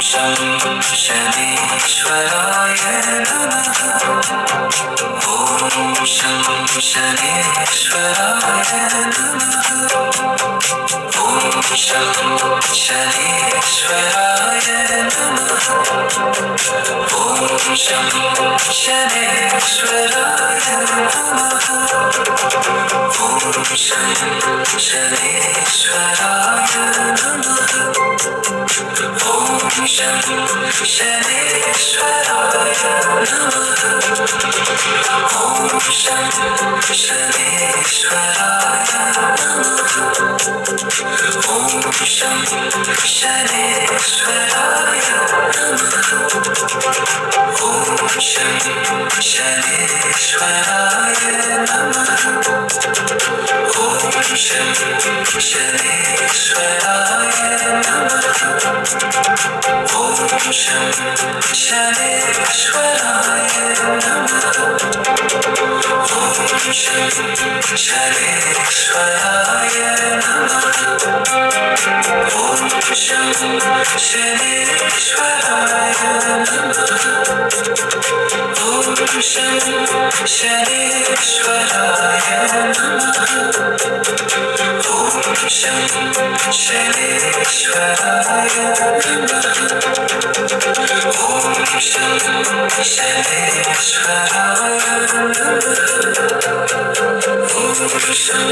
शं शनीश्वराय नमः ॐ शं शनीश्वराय नमः ॐ शं शनीश्वराय नमः ॐ शं शनीश्वराय नमः ॐ शं शनीश्वराय नमः ॐ शं शनीश्वराय नमः ॐ शं शनीश्वराय नमः ॐ शं शनीश्वराय नमः ॐ शं शनीश्वराय नमः ॐ शं शनीश्वराय नमः ॐ शं शनीश्वराय नमः ॐ शं शनीश्वराय नमः ॐ शं शनीश्वराय नमः ॐ शं शनीश्वराय नमः ॐ शं शनीश्वराय नमः ॐ शं शनीश्वराय नमः ॐ शं